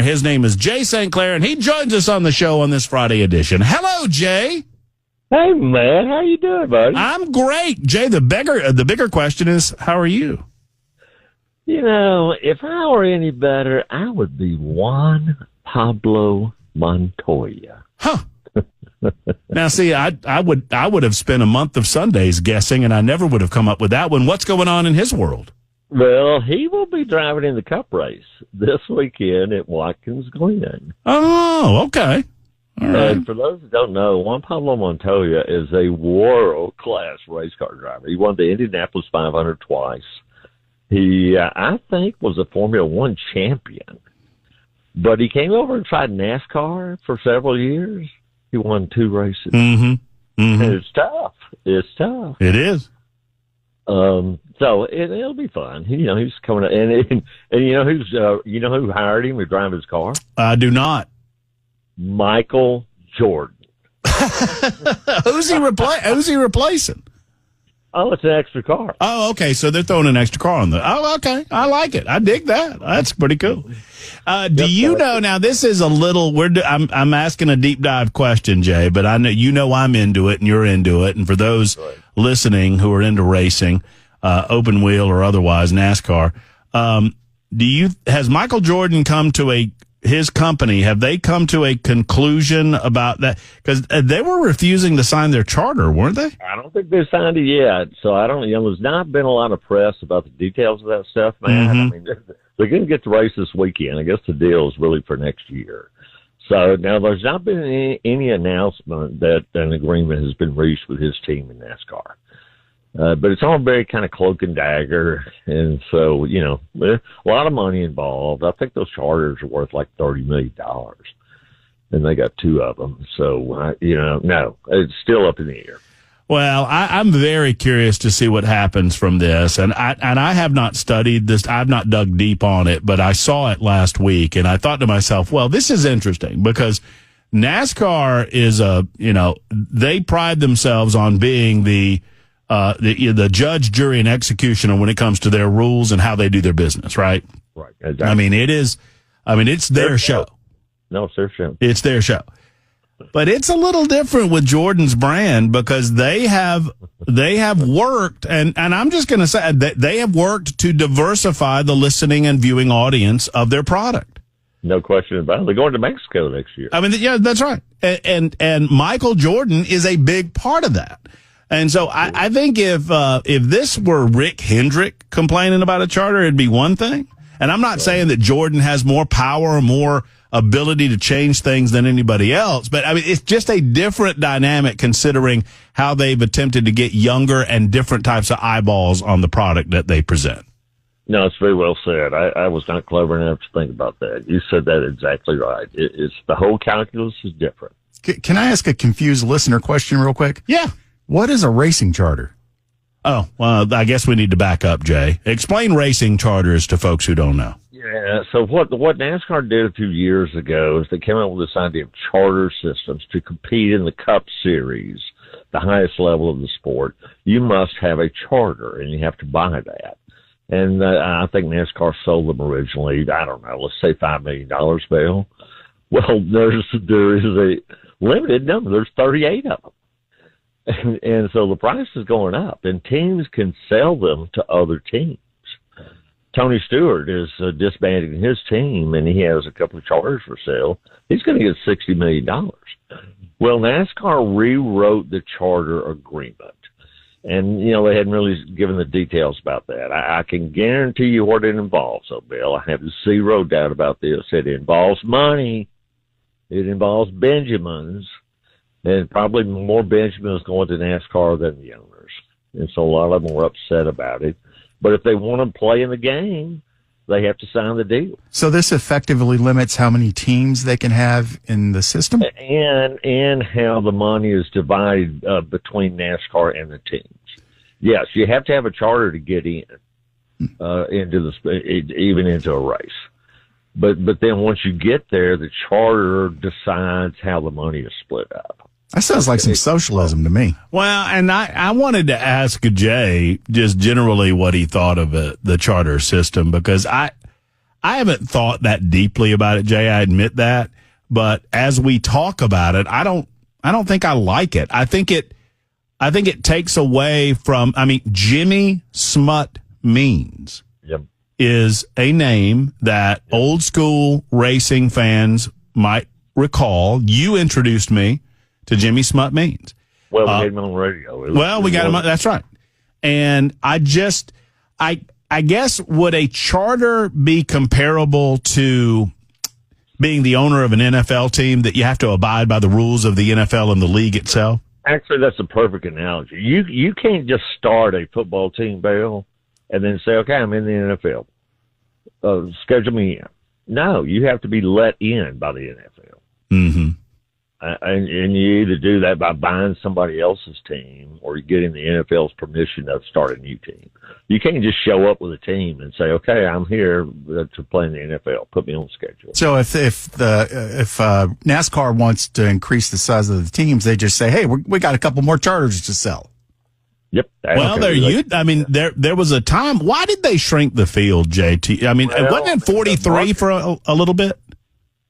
His name is Jay St. Clair, and he joins us on the show on this Friday edition. Hello, Jay. Hey, man. How you doing, buddy? I'm great. Jay, the bigger question is, how are you? You know, if I were any better, I would be Juan Pablo Montoya. Huh. Now, see, I would have spent a month of Sundays guessing, and I never would have come up with that one. What's going on in his world? Well, he will be driving in the Cup race this weekend at Watkins Glen. Oh, okay. All right. And for those who don't know, Juan Pablo Montoya is a world-class race car driver. He won the Indianapolis 500 twice. He, I think, was a Formula One champion. But he came over and tried NASCAR for several years. He won 2 races. Mm-hmm. Mm-hmm. And it's tough. It's tough. It is. So it'll be fun. You know, he's coming up, and you know who hired him to drive his car? I do not. Michael Jordan. Who's he replacing? Oh, it's an extra car. Oh, okay. So they're throwing an extra car on the. Oh, okay. I like it. I dig that. That's pretty cool. Do you know now? This is a little. I'm asking a deep dive question, Jay. But I know I'm into it and you're into it. And for those listening who are into racing, open wheel or otherwise, NASCAR, has Michael Jordan come to his company, have they come to a conclusion about that? Because they were refusing to sign their charter, weren't they? I don't think they signed it yet. So I don't, there's not been a lot of press about the details of that stuff, man. Mm-hmm. I mean, they're going to get the race this weekend. I guess the deal is really for next year. So now there's not been any announcement that an agreement has been reached with his team in NASCAR. But it's all very kind of cloak and dagger. And so, there's a lot of money involved. I think those charters are worth like $30 million. And they got 2 of them. So, no, it's still up in the air. Well, I'm very curious to see what happens from this. And I have not studied this. I've not dug deep on it, but I saw it last week. And I thought to myself, well, this is interesting because NASCAR is they pride themselves on being the judge, jury, and executioner when it comes to their rules and how they do their business, right? Right. Exactly. It's their show. No, it's their show. It's their show. But it's a little different with Jordan's brand because they have worked, and I'm just going to say that they have worked to diversify the listening and viewing audience of their product. No question about it. They're going to Mexico next year. Yeah, that's right. And Michael Jordan is a big part of that. And so I think if this were Rick Hendrick complaining about a charter, it'd be one thing. And I'm not saying that Jordan has more power or more ability to change things than anybody else, but it's just a different dynamic considering how they've attempted to get younger and different types of eyeballs on the product that they present. No, it's very well said. I was not clever enough to think about that. You said that exactly right. It's the whole calculus is different. Can I ask a confused listener question real quick? Yeah. What is a racing charter? Oh, well, I guess we need to back up, Jay. Explain racing charters to folks who don't know. Yeah, so what NASCAR did a few years ago is they came up with this idea of charter systems to compete in the Cup Series, the highest level of the sport. You must have a charter, and you have to buy that. And I think NASCAR sold them originally, I don't know, let's say $5 million, Bill. Well, there is a limited number. There's 38 of them. And so the price is going up, and teams can sell them to other teams. Tony Stewart is disbanding his team, and he has a couple of charters for sale. He's going to get $60 million. Well, NASCAR rewrote the charter agreement, and, they hadn't really given the details about that. I can guarantee you what it involves, though, Bill. I have zero doubt about this. It involves money. It involves Benjamins. And probably more Benjamins going to NASCAR than the owners. And so a lot of them were upset about it. But if they want to play in the game, they have to sign the deal. So this effectively limits how many teams they can have in the system? And how the money is divided between NASCAR and the teams. Yes, you have to have a charter to get in, even into a race. But then once you get there, the charter decides how the money is split up. That sounds like some socialism to me. Well, and I wanted to ask Jay just generally what he thought of the charter system, because I haven't thought that deeply about it, Jay. I admit that, but as we talk about it, I don't think I like it. I think it takes away from. I mean, Jimmy Smut Means is a name that old school racing fans might recall. You introduced me to Jimmy Smut Means. Well, we had him on the radio. We got him. That's right. And I guess, would a charter be comparable to being the owner of an NFL team, that you have to abide by the rules of the NFL and the league itself? Actually, that's a perfect analogy. You can't just start a football team, Bill, and then say, okay, I'm in the NFL. Schedule me in. No, you have to be let in by the NFL. Mm-hmm. And you either do that by buying somebody else's team or getting the NFL's permission to start a new team. You can't just show up with a team and say, okay, I'm here to play in the NFL. Put me on the schedule. So if NASCAR wants to increase the size of the teams, they just say, hey, we got a couple more charters to sell. Yep. Well, there was a time. Why did they shrink the field, JT? I mean, wasn't it 43 for a little bit?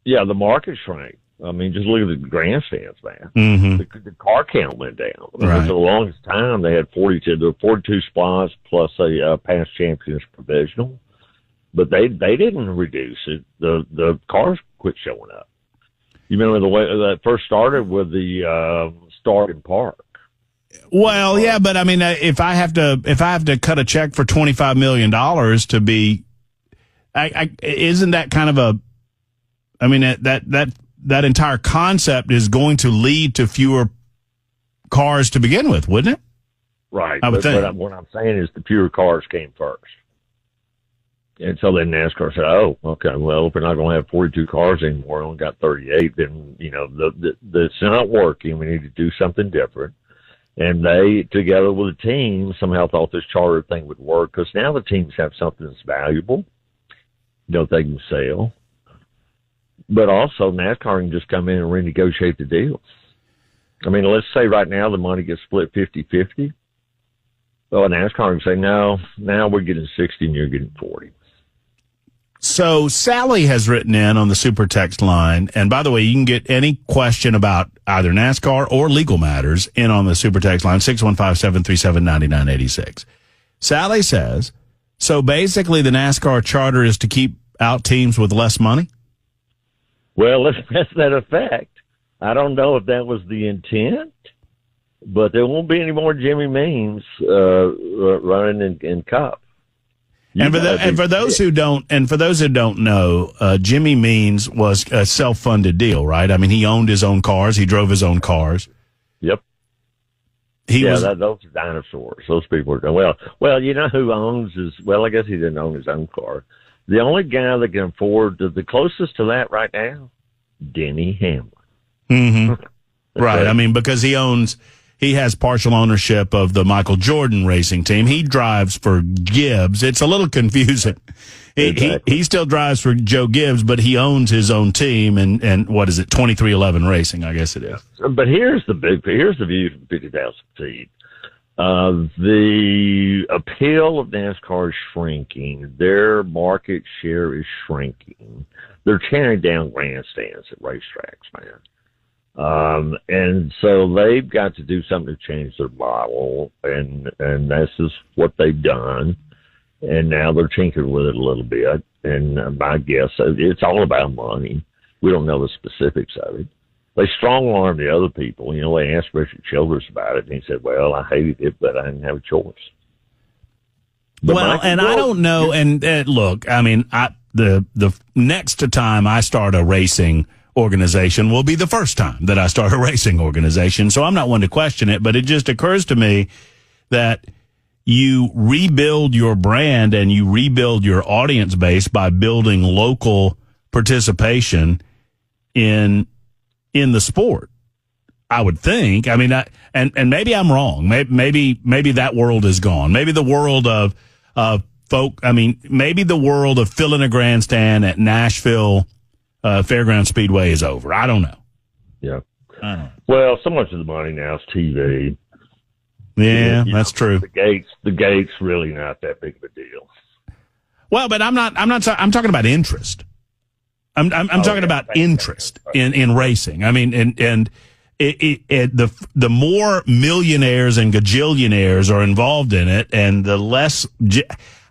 Yeah, the market shrank. I mean, just look at the grandstands, man. Mm-hmm. The car count went down. Right. For the longest time, they had 42. There were 42 spots plus a past champions provisional, but they didn't reduce it. The cars quit showing up. You remember the way that first started with the start in park. Well, yeah, but I mean, if I have to cut a check for $25 million to be, isn't that kind of a? I mean, that entire concept is going to lead to fewer cars to begin with, wouldn't it? Right. I would think. But what I'm saying is the fewer cars came first. And so then NASCAR said, oh, okay, well, if we're not going to have 42 cars anymore, we only got 38, then, it's not working. We need to do something different. And they, together with the team, somehow thought this charter thing would work, because now the teams have something that's valuable, they can sell. But also, NASCAR can just come in and renegotiate the deals. I mean, let's say right now the money gets split 50-50. Well, NASCAR can say, no, now we're getting 60 and you're getting 40. So Sally has written in on the Super Text line. And by the way, you can get any question about either NASCAR or legal matters in on the Super Text line, 615-737-9986. Sally says, so basically the NASCAR charter is to keep out teams with less money? Well, that's that effect. I don't know if that was the intent, but there won't be any more Jimmy Means running in Cup. And for those who don't know, Jimmy Means was a self-funded deal, right? I mean, he owned his own cars, he drove his own cars. Yep. Those are dinosaurs. Those people are going, well, you know who owns I guess he didn't own his own car. The only guy that can afford the closest to that right now, Denny Hamlin. Mm-hmm. Right. I mean, because he has partial ownership of the Michael Jordan racing team. He drives for Gibbs. It's a little confusing. He still drives for Joe Gibbs, but he owns his own team. And what is it? 2311 Racing, I guess it is. But here's the view from 50,000 feet. The appeal of NASCAR is shrinking. Their market share is shrinking. They're tearing down grandstands at racetracks, man. And so they've got to do something to change their model, and this is what they've done. And now they're tinkering with it a little bit. And my guess, it's all about money. We don't know the specifics of it. They strong-armed the other people. They asked Richard Childress about it, and he said, well, I hated it, but I didn't have a choice. But I don't know. And look, I mean, the next time I start a racing organization will be the first time that I start a racing organization. So I'm not one to question it, but it just occurs to me that you rebuild your brand and you rebuild your audience base by building local participation in the sport, I would think. I mean, and maybe I'm wrong. Maybe that world is gone. Maybe the world of folk. I mean, maybe the world of filling a grandstand at Nashville Fairground Speedway is over. I don't know. Yeah. Well, so much of the money now is TV. Yeah, that's true. The gate's really not that big of a deal. Well, but I'm not. I'm talking about interest. I'm talking about interest in racing. I mean, and the more millionaires and gajillionaires are involved in it, and the less,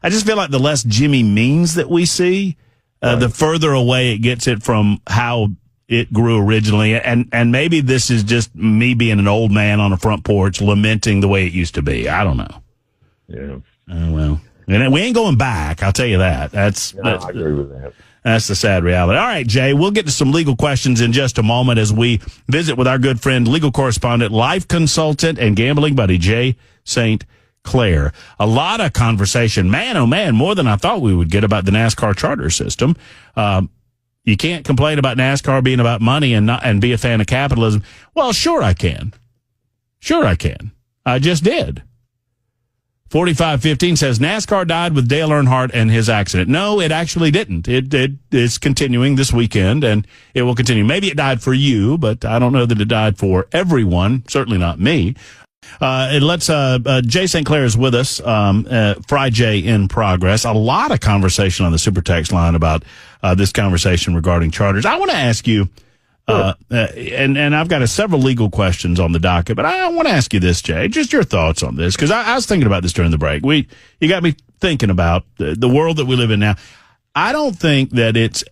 I just feel like the less Jimmy Means that we see, the further away it gets it from how it grew originally. And maybe this is just me being an old man on a front porch lamenting the way it used to be. I don't know. Yeah. Well, and we ain't going back. I'll tell you that. I agree with that. That's the sad reality. All right, Jay, we'll get to some legal questions in just a moment as we visit with our good friend, legal correspondent, life consultant, and gambling buddy, Jay St. Clair. A lot of conversation, man, oh man, more than I thought we would get about the NASCAR charter system. You can't complain about NASCAR being about money and be a fan of capitalism. Well, sure I can. Sure I can. I just did. 4515 says NASCAR died with Dale Earnhardt and his accident. No, it actually didn't. It is continuing this weekend, and it will continue. Maybe it died for you, but I don't know that it died for everyone. Certainly not me. Jay St. Clair is with us. FRI J in progress. A lot of conversation on the super text line about this conversation regarding charters. I want to ask you. And I've got several legal questions on the docket, but I want to ask you this, Jay, just your thoughts on this, because I was thinking about this during the break. You got me thinking about the world that we live in now. I don't think that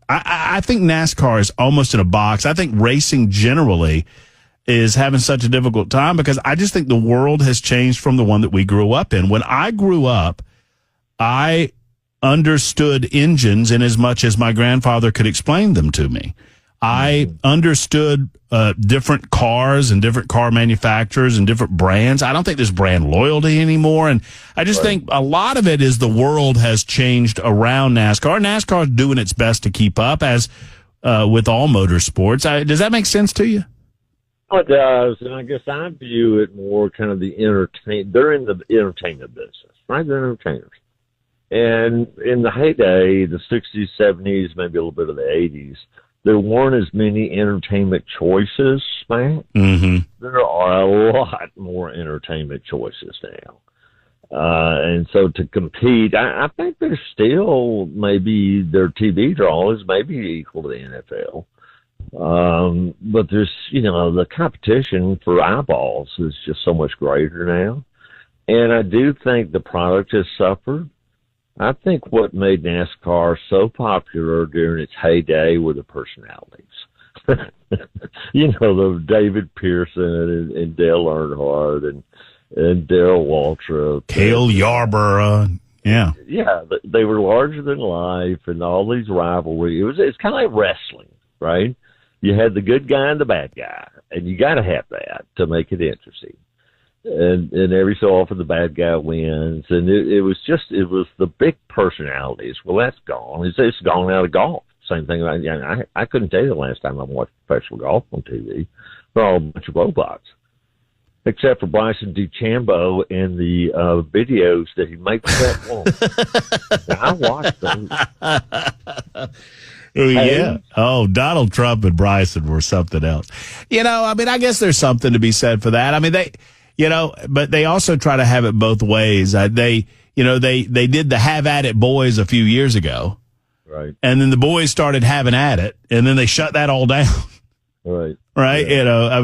I think NASCAR is almost in a box. I think racing generally is having such a difficult time because I just think the world has changed from the one that we grew up in. When I grew up, I understood engines in as much as my grandfather could explain them to me. I understood different cars and different car manufacturers and different brands. I don't think there's brand loyalty anymore. And I just think a lot of it is the world has changed around NASCAR. NASCAR is doing its best to keep up, as with all motorsports. Does that make sense to you? Oh, it does. And I guess I view it more kind of they're in the entertainment business, right? They're entertainers. And in the heyday, the 60s, 70s, maybe a little bit of the 80s, there weren't as many entertainment choices, Matt. Mm-hmm. There are a lot more entertainment choices now. And so to compete, I think there's still maybe their TV draw is maybe equal to the NFL. But there's, the competition for eyeballs is just so much greater now. And I do think the product has suffered. I think what made NASCAR so popular during its heyday were the personalities. The David Pearson and Dale Earnhardt and Darrell Waltrip. Cale Yarborough. Yeah. Yeah, they were larger than life and all these rivalry. It's kind of like wrestling, right? You had the good guy and the bad guy, and you got to have that to make it interesting. And every so often the bad guy wins, and it was the big personalities. Well, that's gone. It's gone out of golf. Same thing. I couldn't tell you the last time I watched professional golf on TV. They're all a bunch of robots, except for Bryson DeChambeau and the videos that he makes that one. I watched those. Yeah. Oh, Donald Trump and Bryson were something else. I guess there's something to be said for that. I mean, but they also try to have it both ways. They did the Have At It Boys a few years ago. Right. And then the boys started having at it, and then they shut that all down. Right. Right. Yeah.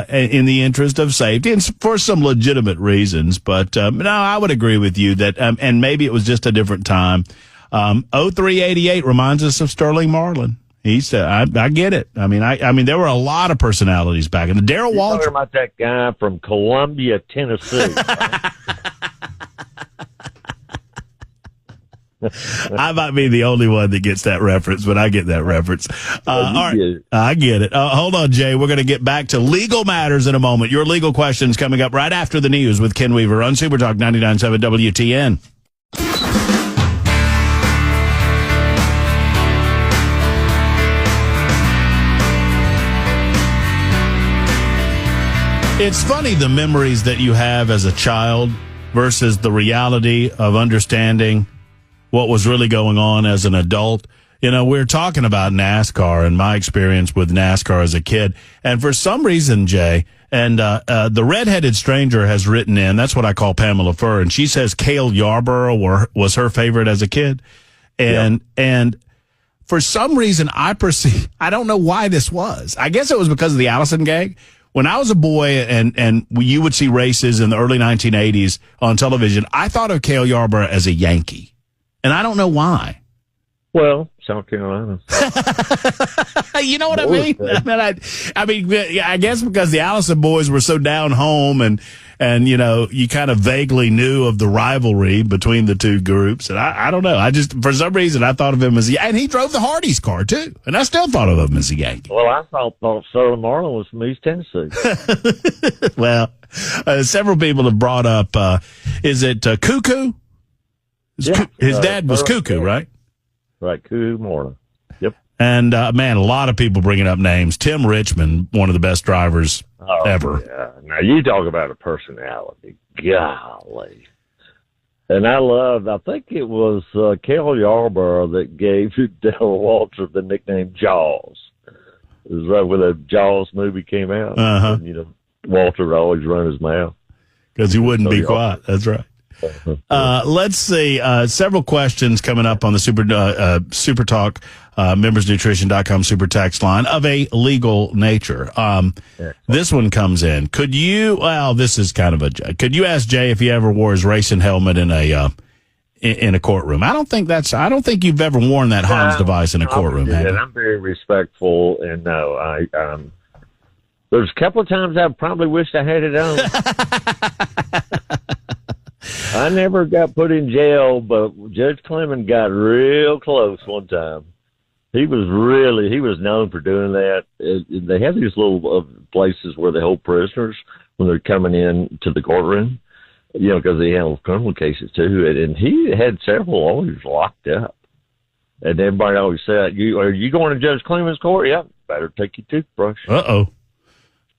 In the interest of safety and for some legitimate reasons. But, no, I would agree with you that, and maybe it was just a different time. 0388 reminds us of Sterling Marlin. He said, I get it. I mean, there were a lot of personalities back in the Darrell Waltrip. Talking about that guy from Columbia, Tennessee. Right? I might be the only one that gets that reference, but I get that reference. All right. I get it. Hold on, Jay. We're going to get back to legal matters in a moment. Your legal questions coming up right after the news with Ken Weaver on Super Talk 99.7 WTN. It's funny, the memories that you have as a child versus the reality of understanding what was really going on as an adult. You know, we're talking about NASCAR and my experience with NASCAR as a kid. And for some reason, Jay, and the redheaded stranger has written in, that's what I call Pamela Furr, and she says Cale Yarborough was her favorite as a kid. And for some reason, I don't know why this was. I guess it was because of the Allison gang. When I was a boy and you would see races in the early 1980s on television, I thought of Cale Yarborough as a Yankee. And I don't know why. Well, South Carolina. You know what I mean? I mean, I guess because the Allison boys were so down home and you know, you kind of vaguely knew of the rivalry between the two groups. And I don't know. I just, for some reason, I thought of him as and he drove the Hardee's car too. And I still thought of him as a Yankee. Well, I thought Sterling Marlin was from East Tennessee. Well, several people have brought up, is it Cuckoo? Yeah. His dad was Cuckoo, right? Right, Cuckoo Marlin. Yep. And, man, a lot of people bringing up names. Tim Richmond, one of the best drivers ever. Yeah. Now, you talk about a personality. Golly. And I think it was Cale Yarborough that gave Dale Walter the nickname Jaws. It was right when the Jaws movie came out. Uh-huh. And, you know, Walter would always run his mouth. Because he wouldn't be quiet. That's right. Let's see. Several questions coming up on the Super Talk, membersnutrition.com super text line of a legal nature. This one comes in. Could you ask Jay if he ever wore his racing helmet in a courtroom? I don't think you've ever worn that Hans device in a courtroom. I'm very respectful, and no, there's a couple of times I probably wished I had it on. I never got put in jail, but Judge Clement got real close one time. He was known for doing that. They have these little places where they hold prisoners when they're coming in to the courtroom, you know, because they handle criminal cases too. And he had several lawyers locked up. And everybody always said, are you going to Judge Clement's court? Yeah, better take your toothbrush.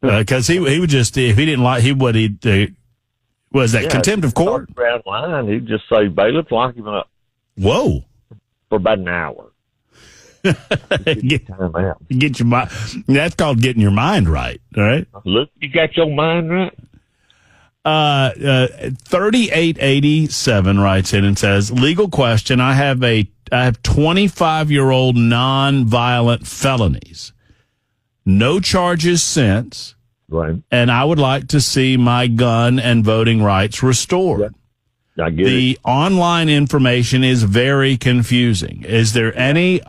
Because he would just, if he didn't like, was that contempt of court? Around line, he'd just say, bailiff, lock him up. Whoa. For about an hour. Get your mind. That's called getting your mind right. All right. Look, you got your mind right. 3887 writes in and says, legal question. I have 25-year-old non-violent felonies. No charges since. Right. And I would like to see my gun and voting rights restored. Yep. I get the online information is very confusing. Is there any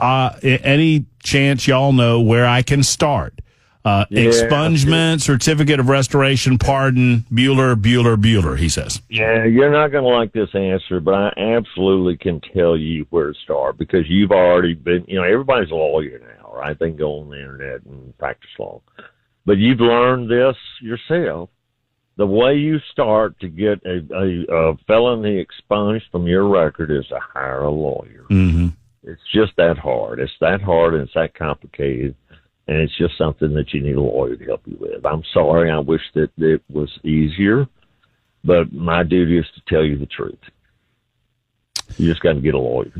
chance y'all know where I can start? Expungement, certificate of restoration, pardon, Bueller, he says. Yeah, you're not going to like this answer, but I absolutely can tell you where to start because you've already been, you know, everybody's a lawyer now, right? They can go on the internet and practice law. But you've learned this yourself. The way you start to get a felony expunged from your record is to hire a lawyer. Mm-hmm. It's just that hard. It's that hard and it's that complicated. And it's just something that you need a lawyer to help you with. I'm sorry. I wish that it was easier. But my duty is to tell you the truth. You just got to get a lawyer.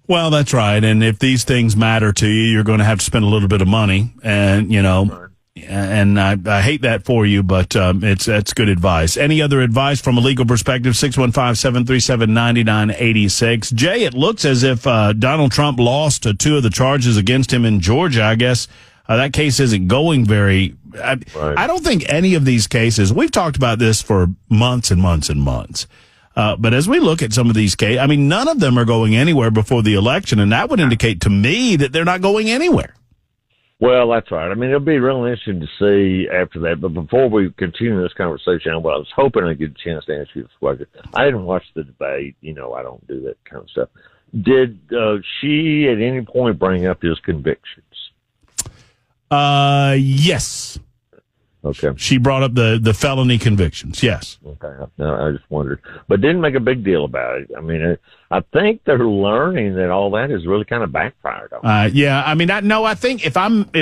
Well, that's right. And if these things matter to you, you're going to have to spend a little bit of money. And, you know, right. And I hate that for you, but that's good advice. Any other advice from a legal perspective? 615-737-9986. Jay, it looks as if Donald Trump lost two of the charges against him in Georgia. I guess that case isn't going very right. I don't think any of these cases, we've talked about this for months and months and months. But as we look at some of these cases, I mean, none of them are going anywhere before the election, and that would indicate to me that they're not going anywhere. Well, that's right. I mean, it'll be real interesting to see after that. But before we continue this conversation, I was hoping I'd get a chance to answer this question. I didn't watch the debate. You know, I don't do that kind of stuff. Did she at any point bring up his convictions? Yes. Okay. She brought up the felony convictions. Yes. Okay. No, I just wondered, but didn't make a big deal about it. I mean, I think they're learning that all that is really kind of backfired on them. Yeah. I mean, I think if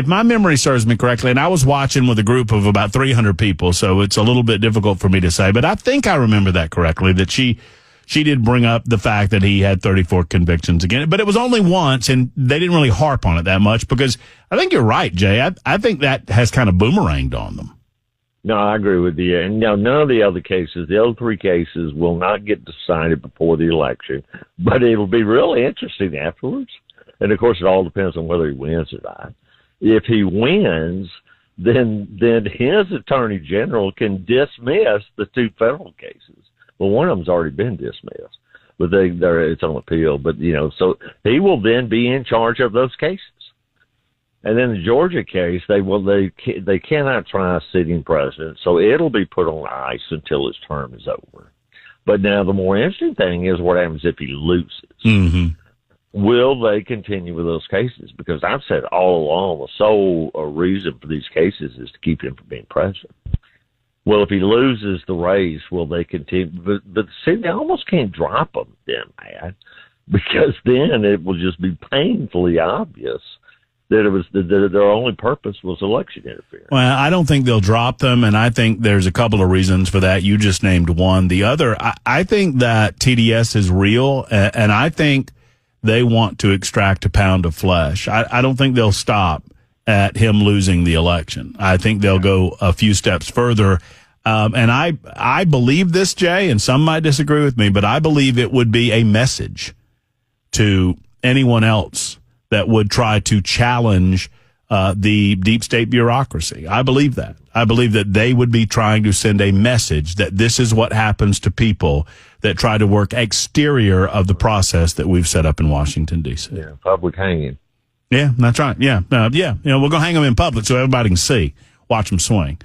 my memory serves me correctly, and I was watching with a group of about 300 people, so it's a little bit difficult for me to say, but I think I remember that correctly, that she she did bring up the fact that he had 34 convictions again, but it was only once, and they didn't really harp on it that much because I think you're right, Jay. I think that has kind of boomeranged on them. No, I agree with you. And no, none of the other cases, the other three cases, will not get decided before the election, but it'll be really interesting afterwards. And of course, it all depends on whether he wins or not. If he wins, then his attorney general can dismiss the two federal cases. Well, one of them's already been dismissed, but it's on appeal. But so he will then be in charge of those cases. And then the Georgia case, they cannot try a sitting president, so it'll be put on ice until his term is over. But now the more interesting thing is what happens if he loses. Mm-hmm. Will they continue with those cases? Because I've said all along the sole reason for these cases is to keep him from being president. Well, if he loses the race, will they continue? But see, they almost can't drop him then, Matt, because then it will just be painfully obvious that it was that their only purpose was election interference. Well, I don't think they'll drop them, and I think there's a couple of reasons for that. You just named one. The other, I think that TDS is real, and I think they want to extract a pound of flesh. I don't think they'll stop at him losing the election. I think they'll go a few steps further. And I believe this, Jay, and some might disagree with me, but I believe it would be a message to anyone else that would try to challenge the deep state bureaucracy. I believe that. I believe that they would be trying to send a message that this is what happens to people that try to work exterior of the process that we've set up in Washington, D.C. Yeah, public hanging. Yeah, that's right. Yeah. We're going to hang them in public so everybody can see, watch them swing.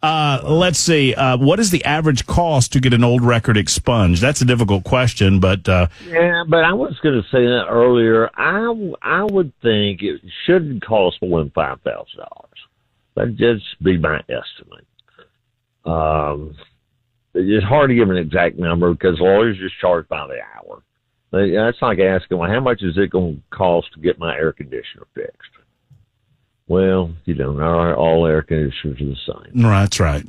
Let's see. What is the average cost to get an old record expunged? That's a difficult question, but yeah, but I was going to say that earlier. I would think it shouldn't cost more than $5,000. That'd just be my estimate. It's hard to give an exact number because lawyers just charge by the hour. That's like asking, well, how much is it going to cost to get my air conditioner fixed? Well, not all air conditioners are the same. That's right.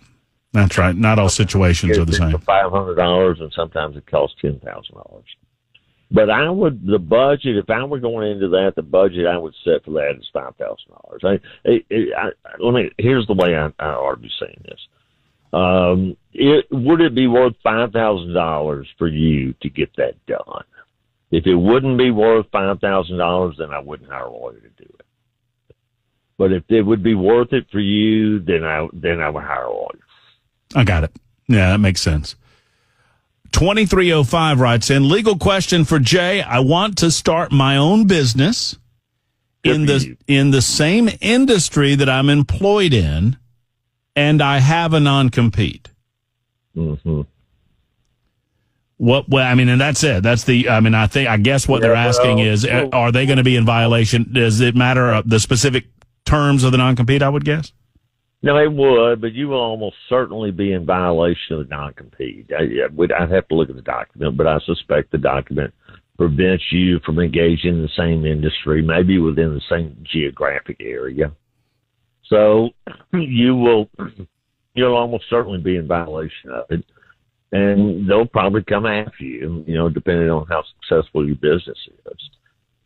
That's right. Not all situations are the same. $500, and sometimes it costs $10,000. But the budget, if I were going into that, the budget I would set for that is $5,000. Here's the way I ought to be saying this. Would it be worth $5,000 for you to get that done? If it wouldn't be worth $5,000, then I wouldn't hire a lawyer to do it. But if it would be worth it for you, then I would hire a lawyer. I got it. Yeah, that makes sense. 2305 writes in, legal question for Jay. I want to start my own business in the same industry that I'm employed in, and I have a non-compete. Mm-hmm. And that's it. I guess what they're asking is, are they going to be in violation? Does it matter the specific terms of the non-compete, I would guess? No, it would, but you will almost certainly be in violation of the non-compete. I'd have to look at the document, but I suspect the document prevents you from engaging in the same industry, maybe within the same geographic area. So you'll almost certainly be in violation of it, and they'll probably come after you, depending on how successful your business is.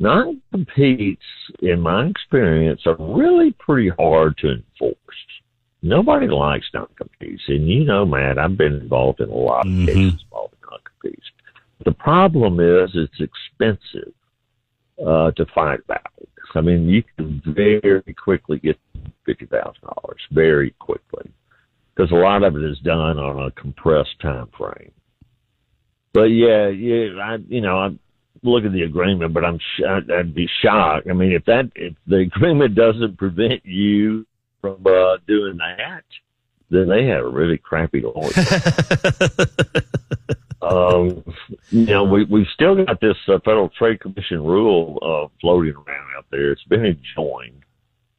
Non-competes, in my experience, are really pretty hard to enforce. Nobody likes non-competes. And Matt, I've been involved in a lot of cases involving non-competes. The problem is it's expensive to fight back. I mean, you can very quickly get $50,000, very quickly, because a lot of it is done on a compressed time frame. But I look at the agreement, but I'd be shocked. I mean, if the agreement doesn't prevent you from doing that, then they have a really crappy lawyer. We've still got this Federal Trade Commission rule floating around out there. It's been enjoined,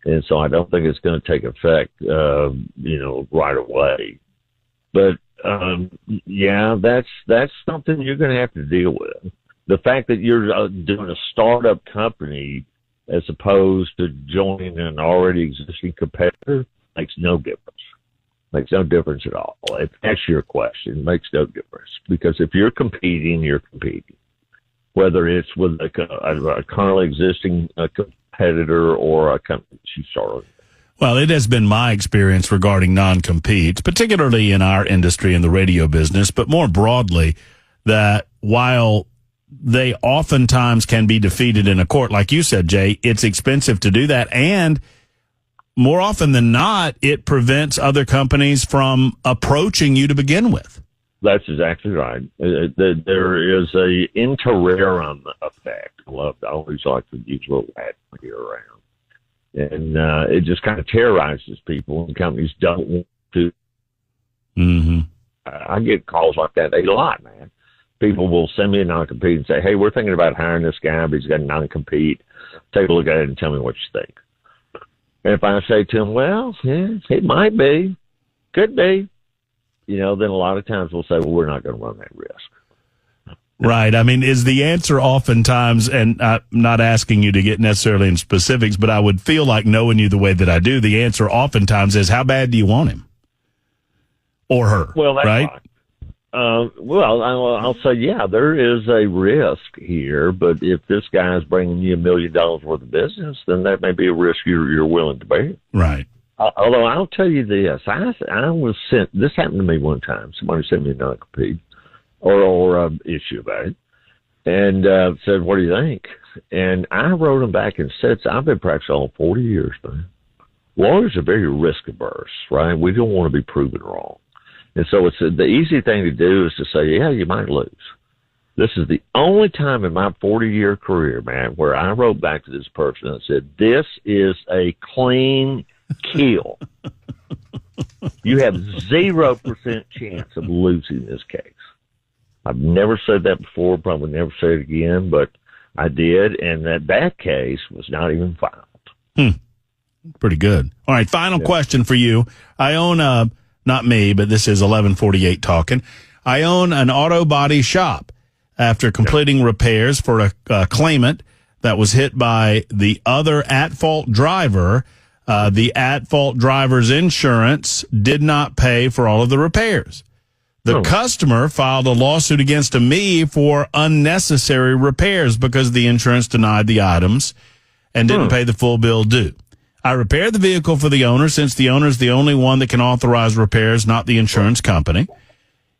and so I don't think it's going to take effect, right away. But that's something you're going to have to deal with. The fact that you're doing a startup company as opposed to joining an already existing competitor makes no difference. Makes no difference at all. If that's your question, it makes no difference. Because if you're competing, you're competing. Whether it's with a currently existing competitor or a company that you started. Well, it has been my experience regarding non-competes, particularly in our industry in the radio business, but more broadly, that while they oftentimes can be defeated in a court, like you said, Jay, it's expensive to do that. And more often than not, it prevents other companies from approaching you to begin with. That's exactly right. There is a interim effect. I always like to use a little Latin here around. And it just kind of terrorizes people, and companies don't want to. Mm-hmm. I get calls like that a lot, man. People will send me a non-compete and say, hey, we're thinking about hiring this guy, but he's got a non-compete. Take a look at it and tell me what you think. And if I say to them, well, yeah, it might be, could be, then a lot of times we'll say, well, we're not going to run that risk. Right. I mean, is the answer oftentimes, and I'm not asking you to get necessarily in specifics, but I would feel like knowing you the way that I do, the answer oftentimes is, how bad do you want him? Or her, well, that's right? I'll say, yeah, there is a risk here, but if this guy is bringing you $1 million worth of business, then that may be a risk you're willing to bear. Right. Although I'll tell you this, I was sent, this happened to me one time. Somebody sent me a non-compete or issue about it, and said, what do you think? And I wrote them back and said, I've been practicing all 40 years, man. Lawyers are very risk averse, right? We don't want to be proven wrong. And so it's the easy thing to do is to say, yeah, you might lose. This is the only time in my 40-year career, man, where I wrote back to this person and said, this is a clean kill. You have 0% chance of losing this case. I've never said that before, probably never say it again, but I did, and that case was not even filed. Pretty good. All right, final question for you. I own not me, but this is 1148 talking. I own an auto body shop. After completing repairs for a claimant that was hit by the other at-fault driver, the at-fault driver's insurance did not pay for all of the repairs. The customer filed a lawsuit against me for unnecessary repairs because the insurance denied the items and didn't pay the full bill due. I repaired the vehicle for the owner since the owner is the only one that can authorize repairs, not the insurance company.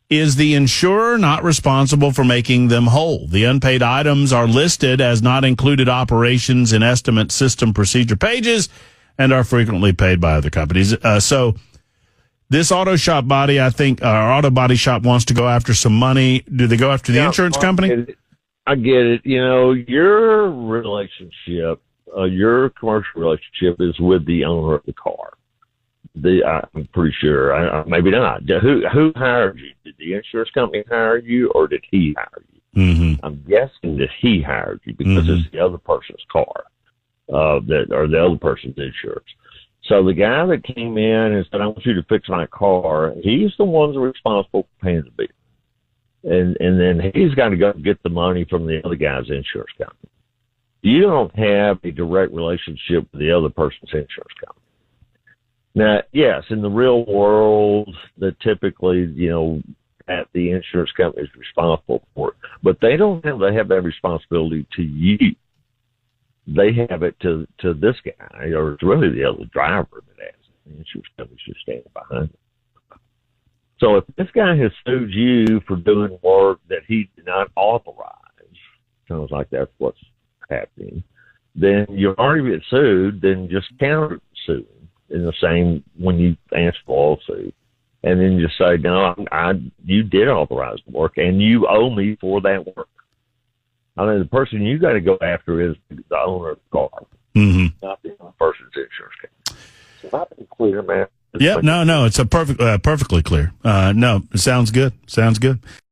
Is the insurer not responsible for making them whole? The unpaid items are listed as not included operations in estimate system procedure pages and are frequently paid by other companies. So this auto shop body, I think, our auto body shop wants to go after some money. Do they go after the insurance company? I get it. Your relationship, your commercial relationship is with the owner of the car. I'm pretty sure. Maybe not. Who hired you? Did the insurance company hire you, or did he hire you? Mm-hmm. I'm guessing that he hired you because it's the other person's car, or the other person's insurance. So the guy that came in and said, "I want you to fix my car," he's the one that's responsible for paying the bill, and then he's got to go get the money from the other guy's insurance company. You don't have a direct relationship with the other person's insurance company. Now, yes, in the real world, that typically, that the insurance company is responsible for it, but they don't have that responsibility to you. They have it to this guy, or it's really the other driver that has it. The insurance company's just standing behind it. So if this guy has sued you for doing work that he did not authorize, sounds like that's what's happening, then you already get sued, then just counter sue in the same when you answer the lawsuit, and then just say, no, you did authorize the work, and you owe me for that work. I mean, the person you got to go after is the owner of the car, not the other person's insurance company. So I've been clear, man. Yeah, no, it's a perfectly clear. No, it sounds good. Sounds good.